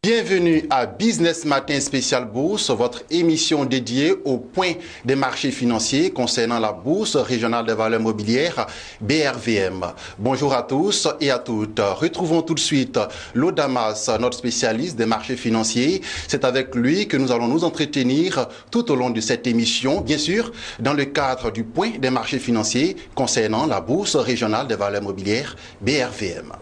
Bienvenue à Business Matin Spécial Bourse, votre émission dédiée au point des marchés financiers concernant la Bourse régionale des valeurs mobilières, BRVM. Bonjour à tous et à toutes. Retrouvons tout de suite Lo Damas, notre spécialiste des marchés financiers. C'est avec lui que nous allons nous entretenir tout au long de cette émission, bien sûr, dans le cadre du point des marchés financiers concernant la Bourse régionale des valeurs mobilières, BRVM.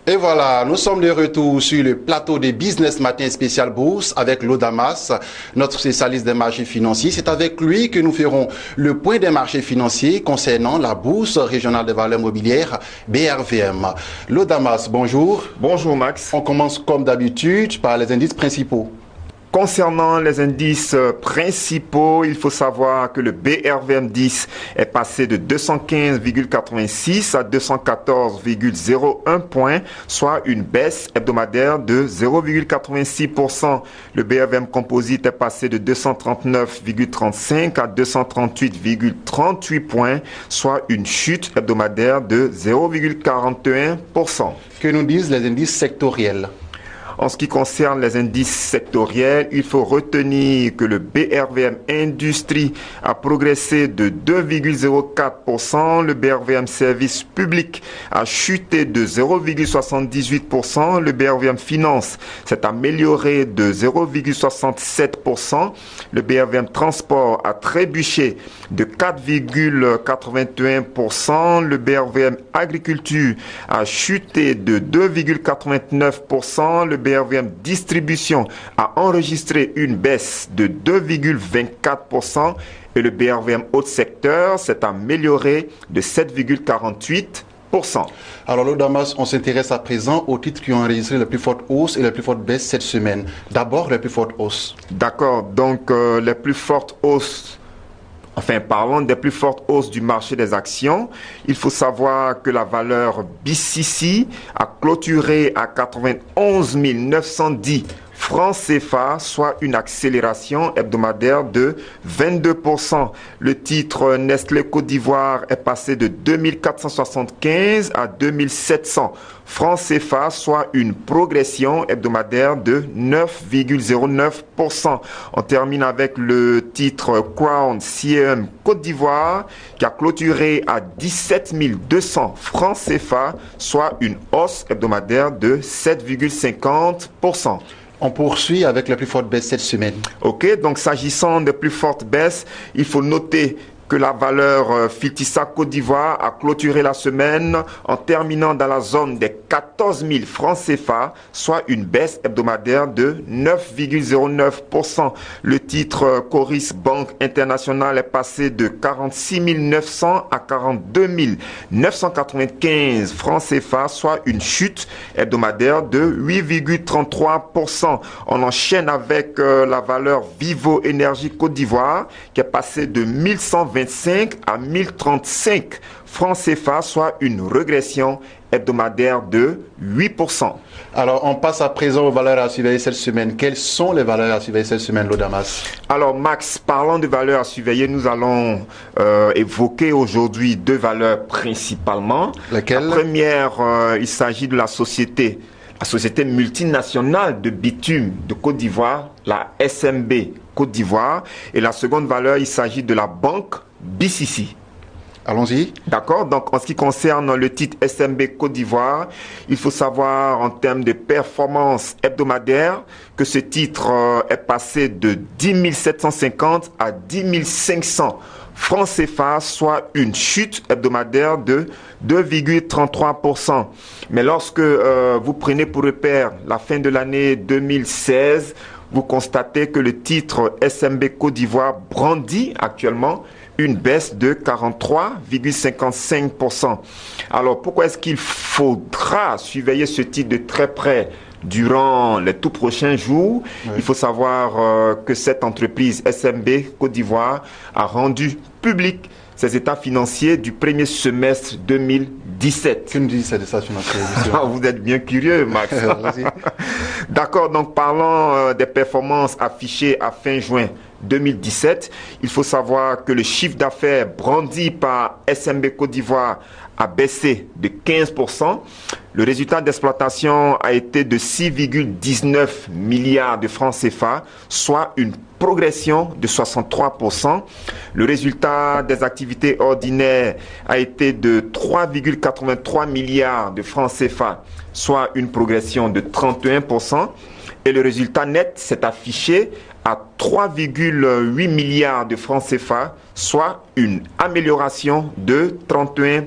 Et voilà, nous sommes de retour sur le plateau des Business Matin Spécial Bourse avec Lo Damas, notre spécialiste des marchés financiers. C'est avec lui que nous ferons le point des marchés financiers concernant la Bourse régionale des valeurs mobilières, BRVM. Lo Damas, bonjour. Bonjour Max. On commence comme d'habitude par les indices principaux. Concernant les indices principaux, il faut savoir que le BRVM10 est passé de 215,86 à 214,01 points, soit une baisse hebdomadaire de 0,86%. Le BRVM Composite est passé de 239,35 à 238,38 points, soit une chute hebdomadaire de 0,41%. Que nous disent les indices sectoriels? En ce qui concerne les indices sectoriels, il faut retenir que le BRVM Industrie a progressé de 2,04%, le BRVM Service Public a chuté de 0,78%, le BRVM Finance s'est amélioré de 0,67%, le BRVM Transport a trébuché de 4,81%, le BRVM Agriculture a chuté de 2,89%, le BRVM Distribution a enregistré une baisse de 2,24% et le BRVM Haute Secteur s'est amélioré de 7,48%. Alors, Lo Damas, on s'intéresse à présent aux titres qui ont enregistré la plus forte hausse et la plus forte baisse cette semaine. D'abord, la plus forte hausse. D'accord, donc les plus fortes hausses. Enfin, parlons des plus fortes hausses du marché des actions. Il faut savoir que la valeur BCC a clôturé à 91 910 francs CFA, soit une accélération hebdomadaire de 22%. Le titre Nestlé Côte d'Ivoire est passé de 2475 à 2700 francs CFA, soit une progression hebdomadaire de 9,09%. On termine avec le titre Crown CM Côte d'Ivoire qui a clôturé à 17 200 francs CFA, soit une hausse hebdomadaire de 7,50%. On poursuit avec la plus forte baisse cette semaine. Ok, donc s'agissant des plus fortes baisses, il faut noter que la valeur Filtissa Côte d'Ivoire a clôturé la semaine en terminant dans la zone des 14 000 francs CFA, soit une baisse hebdomadaire de 9,09%. Le titre Coris Banque Internationale est passé de 46 900 à 42 995 francs CFA, soit une chute hebdomadaire de 8,33%. On enchaîne avec la valeur Vivo Énergie Côte d'Ivoire qui est passée de 1125 à 1035 francs CFA, soit une régression hebdomadaire de 8%. Alors, on passe à présent aux valeurs à surveiller cette semaine. Quelles sont les valeurs à surveiller cette semaine, Lo Damas? Alors, Max, parlant de valeurs à surveiller, nous allons évoquer aujourd'hui deux valeurs principalement. Lesquelles? La première, il s'agit de la société multinationale de bitume de Côte d'Ivoire, la SMB Côte d'Ivoire. Et la seconde valeur, il s'agit de la banque BCC. Allons-y. D'accord, donc en ce qui concerne le titre SMB Côte d'Ivoire, il faut savoir en termes de performance hebdomadaire que ce titre est passé de 10 750 à 10 500 francs CFA, soit une chute hebdomadaire de 2,33%. Mais lorsque vous prenez pour repère la fin de l'année 2016, vous constatez que le titre SMB Côte d'Ivoire brandit actuellement une baisse de 43,55%. Alors, pourquoi est-ce qu'il faudra surveiller ce titre de très près durant les tout prochains jours? Oui. Il faut savoir que cette entreprise SMB Côte d'Ivoire a rendu public ses états financiers du premier semestre 2017. Que nous dit ces états financiers? Vous êtes bien curieux, Max. D'accord, donc parlant des performances affichées à fin juin 2017, il faut savoir que le chiffre d'affaires brandi par SMB Côte d'Ivoire a baissé de 15%. Le résultat d'exploitation a été de 6,19 milliards de francs CFA, soit une progression de 63%. Le résultat des activités ordinaires a été de 3,83 milliards de francs CFA, soit une progression de 31%. Et le résultat net s'est affiché à 3,8 milliards de francs CFA, soit une amélioration de 31%.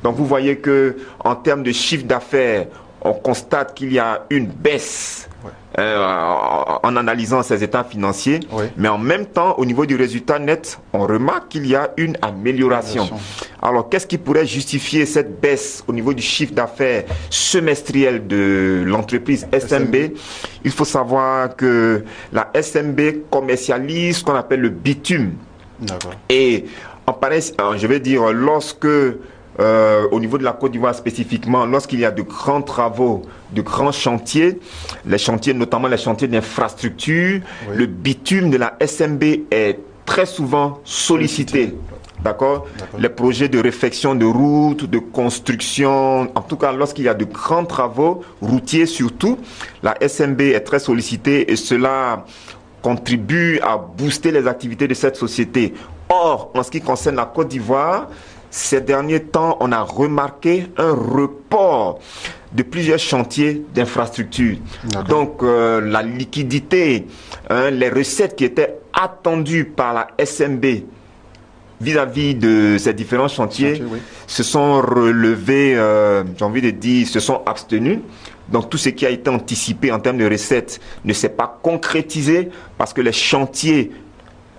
Donc vous voyez que en termes de chiffre d'affaires, on constate qu'il y a une baisse en analysant ces états financiers, mais en même temps, au niveau du résultat net, on remarque qu'il y a une amélioration. Alors, qu'est-ce qui pourrait justifier cette baisse au niveau du chiffre d'affaires semestriel de l'entreprise SMB? Il faut savoir que la SMB commercialise ce qu'on appelle le bitume. Et en pareil, je vais dire, lorsque au niveau de la Côte d'Ivoire spécifiquement, lorsqu'il y a de grands travaux, de grands chantiers, les chantiers, notamment les chantiers d'infrastructure, le bitume de la SMB est très souvent sollicité. D'accord. Les projets de réfection de routes, de construction, en tout cas lorsqu'il y a de grands travaux routiers surtout, la SMB est très sollicitée et cela contribue à booster les activités de cette société. Or, en ce qui concerne la Côte d'Ivoire, ces derniers temps, on a remarqué un report de plusieurs chantiers d'infrastructure. Donc, la liquidité, les recettes qui étaient attendues par la SMB vis-à-vis de ces différents chantiers se sont relevés, j'ai envie de dire, se sont abstenus. Donc, tout ce qui a été anticipé en termes de recettes ne s'est pas concrétisé parce que les chantiers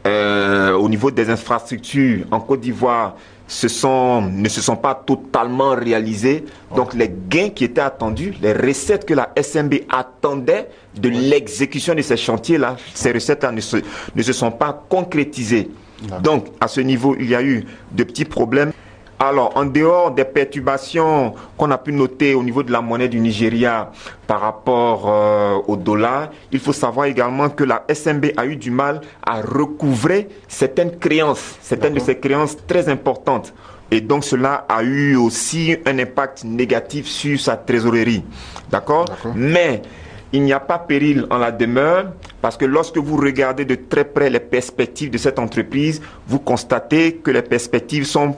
au niveau des infrastructures en Côte d'Ivoire ne se sont pas totalement réalisés. Donc les gains qui étaient attendus, les recettes que la SMB attendait de l'exécution de ces chantiers-là, ces recettes-là ne se sont pas concrétisées. Donc à ce niveau, il y a eu de petits problèmes. Alors, en dehors des perturbations qu'on a pu noter au niveau de la monnaie du Nigeria par rapport au dollar, il faut savoir également que la SMB a eu du mal à recouvrer certaines créances, certaines de ces créances très importantes. Et donc, cela a eu aussi un impact négatif sur sa trésorerie. D'accord? Mais il n'y a pas péril en la demeure parce que lorsque vous regardez de très près les perspectives de cette entreprise, vous constatez que les perspectives sont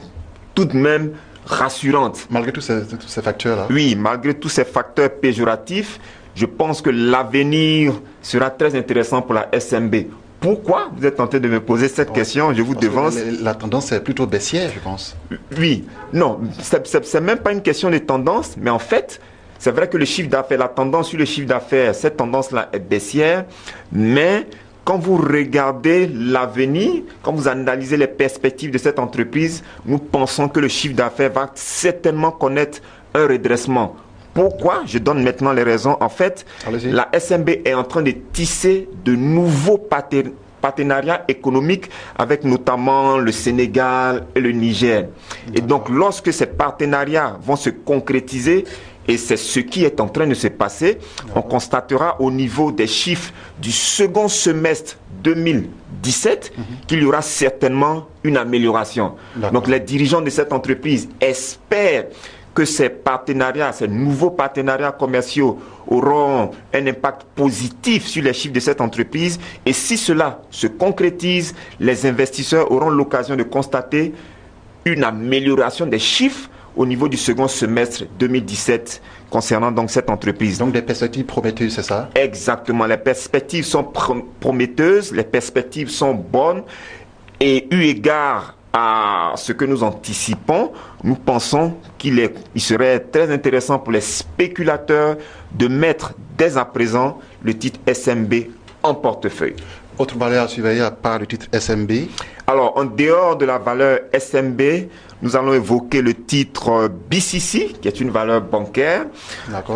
tout de même rassurante. Malgré tous ces facteurs-là. Oui, malgré tous ces facteurs péjoratifs, je pense que l'avenir sera très intéressant pour la SMB. Pourquoi vous êtes tenté de me poser cette question? Je vous devance. La tendance est plutôt baissière, je pense. Oui, non, c'est même pas une question de tendance, mais en fait, c'est vrai que le chiffre d'affaires, la tendance sur le chiffre d'affaires, cette tendance-là est baissière, mais quand vous regardez l'avenir, quand vous analysez les perspectives de cette entreprise, nous pensons que le chiffre d'affaires va certainement connaître un redressement. Pourquoi? Je donne maintenant les raisons. En fait, la SMB est en train de tisser de nouveaux partenariats économiques avec notamment le Sénégal et le Niger. Et donc, lorsque ces partenariats vont se concrétiser, et c'est ce qui est en train de se passer, on constatera au niveau des chiffres du second semestre 2017 qu'il y aura certainement une amélioration. Donc les dirigeants de cette entreprise espèrent que ces partenariats, ces nouveaux partenariats commerciaux auront un impact positif sur les chiffres de cette entreprise. Et si cela se concrétise, les investisseurs auront l'occasion de constater une amélioration des chiffres au niveau du second semestre 2017 concernant donc cette entreprise. Donc des perspectives prometteuses, c'est ça? Exactement, les perspectives sont prometteuses, les perspectives sont bonnes et eu égard à ce que nous anticipons, nous pensons qu'il serait très intéressant pour les spéculateurs de mettre dès à présent le titre SMB en portefeuille. Autre valeur à surveiller à part le titre SMB? Alors, en dehors de la valeur SMB, nous allons évoquer le titre BCC, qui est une valeur bancaire.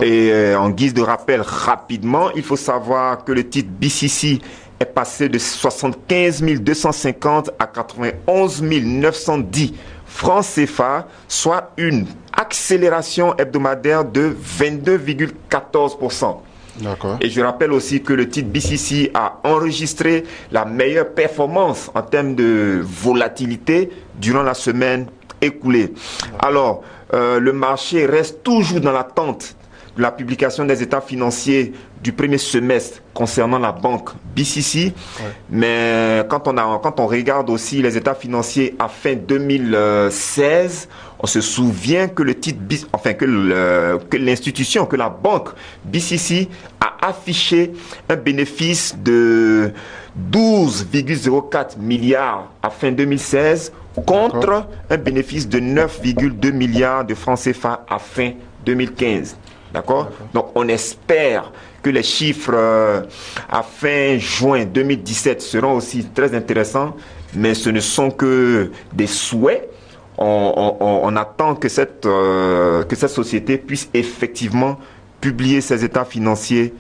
Et en guise de rappel rapidement, il faut savoir que le titre BCC est passé de 75 250 à 91 910 francs CFA, soit une accélération hebdomadaire de 22,14%. D'accord. Et je rappelle aussi que le titre BCC a enregistré la meilleure performance en termes de volatilité durant la semaine écoulée. Alors, le marché reste toujours dans l'attente de la publication des états financiers du premier semestre concernant la banque BCC. Mais quand on regarde aussi les états financiers à fin 2016, on se souvient que que l'institution, que la banque BCC a affiché un bénéfice de 12,04 milliards à fin 2016 contre un bénéfice de 9,2 milliards de francs CFA à fin 2015. D'accord? Donc, on espère que les chiffres à fin juin 2017 seront aussi très intéressants, mais ce ne sont que des souhaits. On attend que cette société puisse effectivement publier ses états financiers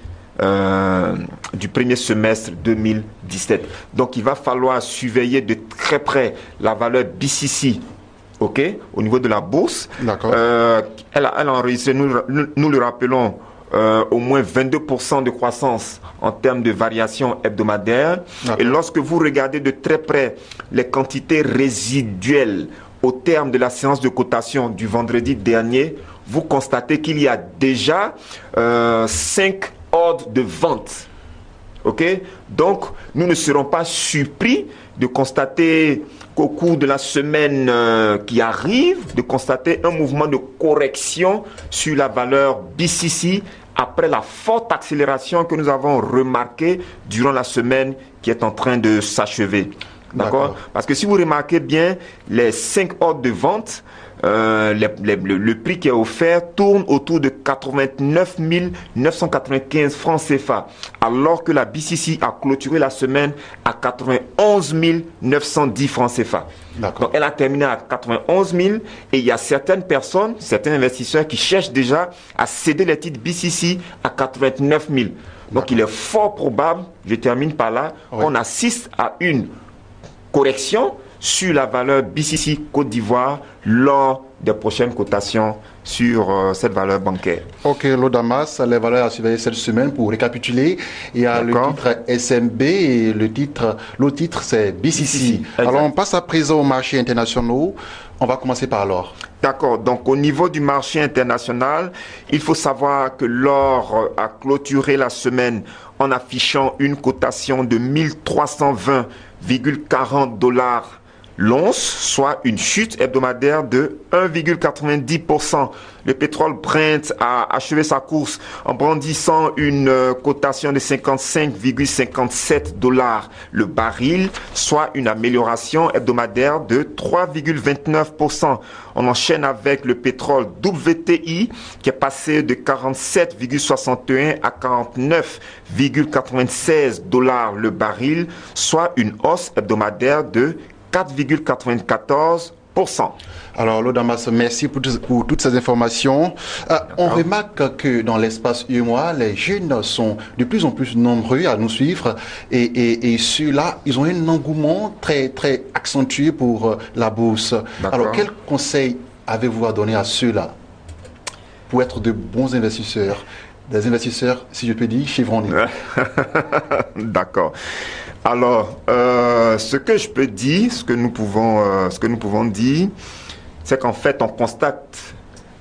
du premier semestre 2017. Donc, il va falloir surveiller de très près la valeur BCC. OK, au niveau de la bourse. D'accord. Elle a enregistré, nous le rappelons, au moins 22% de croissance en termes de variation hebdomadaire. Et lorsque vous regardez de très près les quantités résiduelles au terme de la séance de cotation du vendredi dernier, vous constatez qu'il y a déjà 5 ordres de vente. OK? Donc, nous ne serons pas surpris de constater qu'au cours de la semaine qui arrive, de constater un mouvement de correction sur la valeur BCC après la forte accélération que nous avons remarquée durant la semaine qui est en train de s'achever. D'accord? Parce que si vous remarquez bien, les 5 ordres de vente, le prix qui est offert tourne autour de 89 995 francs CFA, alors que la BCC a clôturé la semaine à 91 910 francs CFA. Donc elle a terminé à 91 000 et il y a certaines personnes, certains investisseurs qui cherchent déjà à céder les titres BCC à 89 000. Donc il est fort probable, je termine par là, qu'on assiste à une correction sur la valeur BCC Côte d'Ivoire lors des prochaines cotations sur cette valeur bancaire. OK, Lodamas, les valeurs à surveiller cette semaine pour récapituler. Il y a le titre SMB et l'autre titre c'est BCC. Alors on passe à présent aux marchés internationaux. On va commencer par l'or. D'accord, donc au niveau du marché international, il faut savoir que l'or a clôturé la semaine en affichant une cotation de 1320,40 $ l'once, soit une chute hebdomadaire de 1,90%. Le pétrole Brent a achevé sa course en brandissant une cotation de 55,57 $ le baril, soit une amélioration hebdomadaire de 3,29%. On enchaîne avec le pétrole WTI qui est passé de 47,61 à 49,96 $ le baril, soit une hausse hebdomadaire de 4,94%. Alors, Lodamas, merci pour toutes ces informations. On remarque que dans l'espace UEMOA, les jeunes sont de plus en plus nombreux à nous suivre et ceux-là, ils ont un engouement très, très accentué pour la bourse. Alors, quel conseil avez-vous à donner à ceux-là pour être de bons investisseurs, des investisseurs, si je peux dire, chevronnés? D'accord. Alors, ce que je peux dire, ce que nous pouvons dire, c'est qu'en fait, on constate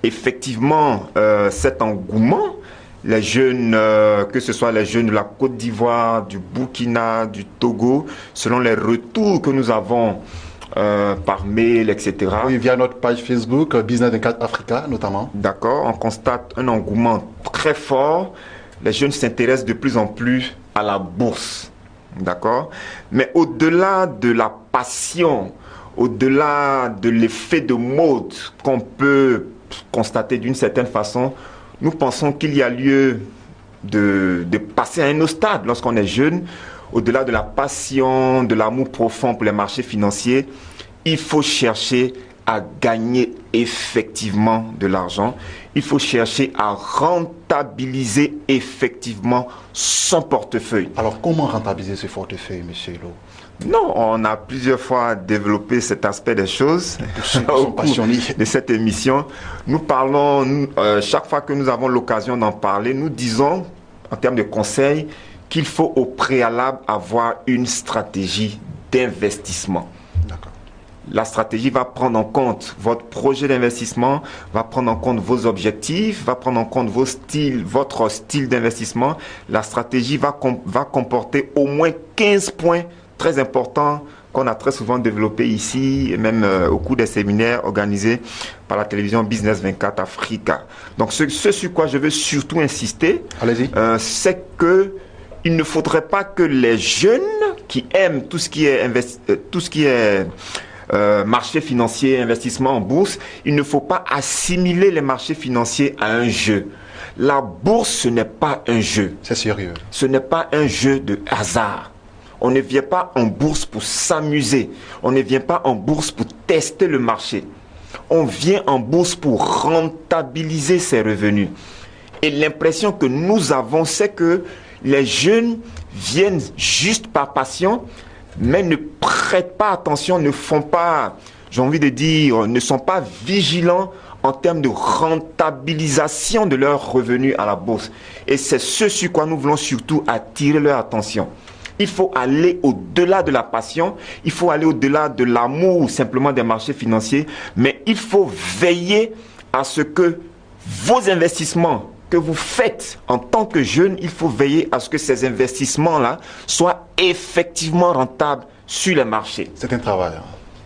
effectivement cet engouement. Les jeunes, que ce soit les jeunes de la Côte d'Ivoire, du Burkina, du Togo, selon les retours que nous avons par mail, etc. Oui, via notre page Facebook, Business 24 Africa notamment. D'accord, on constate un engouement très fort. Les jeunes s'intéressent de plus en plus à la bourse. D'accord? Mais au-delà de la passion, au-delà de l'effet de mode qu'on peut constater d'une certaine façon, nous pensons qu'il y a lieu de passer à un autre stade lorsqu'on est jeune. Au-delà de la passion, de l'amour profond pour les marchés financiers, il faut chercher à gagner effectivement de l'argent. Il faut chercher à rentabiliser effectivement son portefeuille. Alors, comment rentabiliser ce portefeuille, monsieur Lo? Non, on a plusieurs fois développé cet aspect des choses au cours de cette émission. Nous parlons, chaque fois que nous avons l'occasion d'en parler, nous disons en termes de conseils, qu'il faut au préalable avoir une stratégie d'investissement. D'accord. La stratégie va prendre en compte votre projet d'investissement, va prendre en compte vos objectifs, va prendre en compte votre style d'investissement. La stratégie va comporter au moins 15 points très importants qu'on a très souvent développés ici, et même au cours des séminaires organisés par la télévision Business 24 Africa. Donc ce sur quoi je veux surtout insister, c'est que il ne faudrait pas que les jeunes qui aiment tout ce qui est marché financier, investissement en bourse, il ne faut pas assimiler les marchés financiers à un jeu. La bourse, ce n'est pas un jeu. C'est sérieux. Ce n'est pas un jeu de hasard. On ne vient pas en bourse pour s'amuser. On ne vient pas en bourse pour tester le marché. On vient en bourse pour rentabiliser ses revenus. Et l'impression que nous avons, c'est que les jeunes viennent juste par passion, mais ne prêtent pas attention, ne font pas, j'ai envie de dire, ne sont pas vigilants en termes de rentabilisation de leurs revenus à la bourse. Et c'est ce sur quoi nous voulons surtout attirer leur attention. Il faut aller au-delà de la passion, il faut aller au-delà de l'amour simplement des marchés financiers, mais il faut veiller à ce que vos investissements que vous faites en tant que jeune, il faut veiller à ce que ces investissements-là soient effectivement rentables sur les marchés. C'est un travail.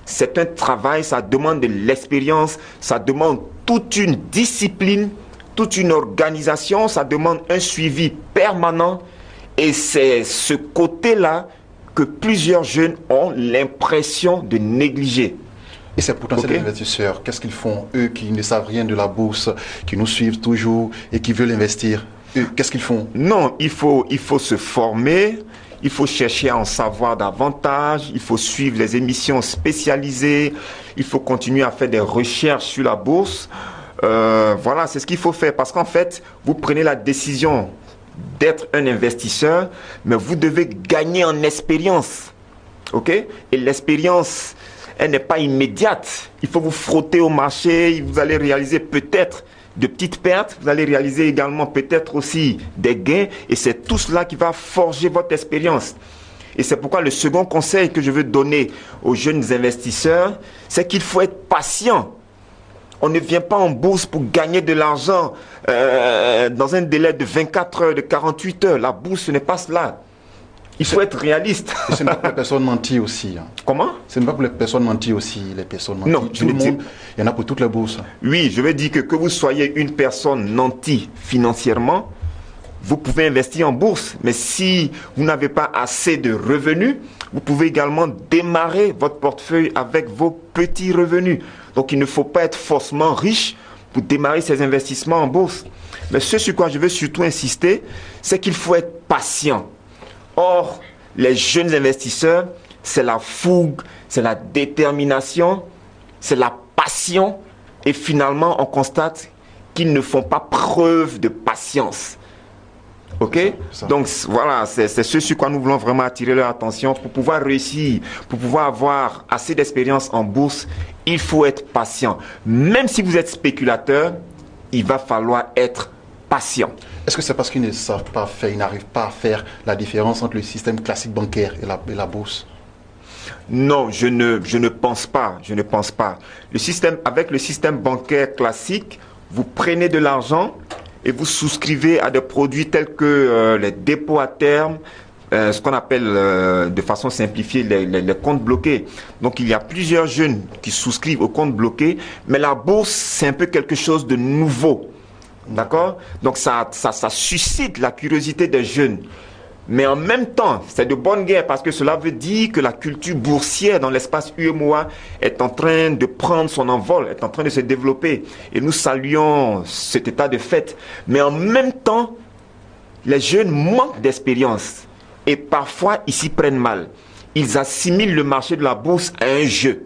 C'est un travail, ça demande de l'expérience, ça demande toute une discipline, toute une organisation, ça demande un suivi permanent. Et c'est ce côté-là que plusieurs jeunes ont l'impression de négliger. Et ces potentiels investisseurs, qu'est-ce qu'ils font, eux qui ne savent rien de la bourse, qui nous suivent toujours et qui veulent investir? Eux, qu'est-ce qu'ils font? Non, il faut se former, il faut chercher à en savoir davantage, il faut suivre les émissions spécialisées, il faut continuer à faire des recherches sur la bourse. Voilà, c'est ce qu'il faut faire parce qu'en fait, vous prenez la décision d'être un investisseur, mais vous devez gagner en expérience. OK? Et l'expérience, elle n'est pas immédiate. Il faut vous frotter au marché, vous allez réaliser peut-être de petites pertes, vous allez réaliser également peut-être aussi des gains, et c'est tout cela qui va forger votre expérience. Et c'est pourquoi le second conseil que je veux donner aux jeunes investisseurs, c'est qu'il faut être patient. On ne vient pas en bourse pour gagner de l'argent dans un délai de 24 heures, de 48 heures. La bourse, ce n'est pas cela. Il faut être réaliste. Et ce n'est pas pour les personnes menties aussi. Hein. Comment? Ce n'est pas pour les personnes menties aussi, les personnes menties. Non, tout le monde, il y en a pour toutes les bourses. Oui, je veux dire que vous soyez une personne nantie financièrement, vous pouvez investir en bourse. Mais si vous n'avez pas assez de revenus, vous pouvez également démarrer votre portefeuille avec vos petits revenus. Donc il ne faut pas être forcément riche pour démarrer ses investissements en bourse. Mais ce sur quoi je veux surtout insister, c'est qu'il faut être patient. Or, les jeunes investisseurs, c'est la fougue, c'est la détermination, c'est la passion. Et finalement, on constate qu'ils ne font pas preuve de patience. OK? Donc voilà, c'est ce sur quoi nous voulons vraiment attirer leur attention. Pour pouvoir réussir, pour pouvoir avoir assez d'expérience en bourse, il faut être patient. Même si vous êtes spéculateur, il va falloir être patient. Est-ce que c'est parce qu'ils ne savent pas faire, ils n'arrivent pas à faire la différence entre le système classique bancaire et la bourse? Non, je ne pense pas. Je ne pense pas. Avec le système bancaire classique, vous prenez de l'argent et vous souscrivez à des produits tels que les dépôts à terme, ce qu'on appelle de façon simplifiée les comptes bloqués. Donc il y a plusieurs jeunes qui souscrivent aux comptes bloqués, mais la bourse, c'est un peu quelque chose de nouveau. D'accord? Donc ça suscite la curiosité des jeunes. Mais en même temps, c'est de bonne guerre parce que cela veut dire que la culture boursière dans l'espace UEMOA est en train de prendre son envol, est en train de se développer. Et nous saluons cet état de fait. Mais en même temps, les jeunes manquent d'expérience et parfois ils s'y prennent mal. Ils assimilent le marché de la bourse à un jeu.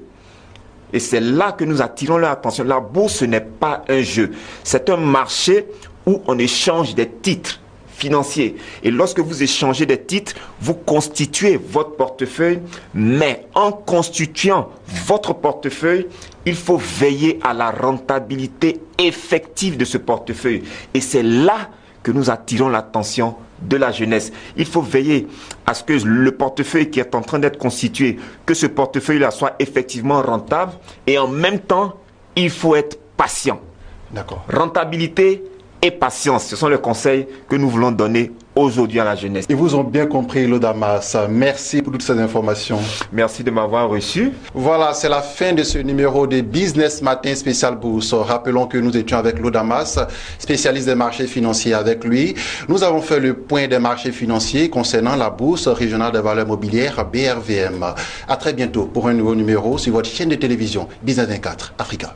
Et c'est là que nous attirons leur attention. La bourse, ce n'est pas un jeu. C'est un marché où on échange des titres financiers. Et lorsque vous échangez des titres, vous constituez votre portefeuille. Mais en constituant votre portefeuille, il faut veiller à la rentabilité effective de ce portefeuille. Et c'est là que nous attirons l'attention de la jeunesse. Il faut veiller à ce que le portefeuille qui est en train d'être constitué, que ce portefeuille-là soit effectivement rentable et en même temps, il faut être patient. D'accord. Rentabilité et patience, ce sont les conseils que nous voulons donner aujourd'hui à la jeunesse. Ils vous ont bien compris, Lodamas. Merci pour toutes ces informations. Merci de m'avoir reçu. Voilà, c'est la fin de ce numéro de Business Matin spécial bourse. Rappelons que nous étions avec Lodamas, spécialiste des marchés financiers. Avec lui, nous avons fait le point des marchés financiers concernant la bourse régionale des valeurs mobilières BRVM. À très bientôt pour un nouveau numéro sur votre chaîne de télévision Business 24 Africa.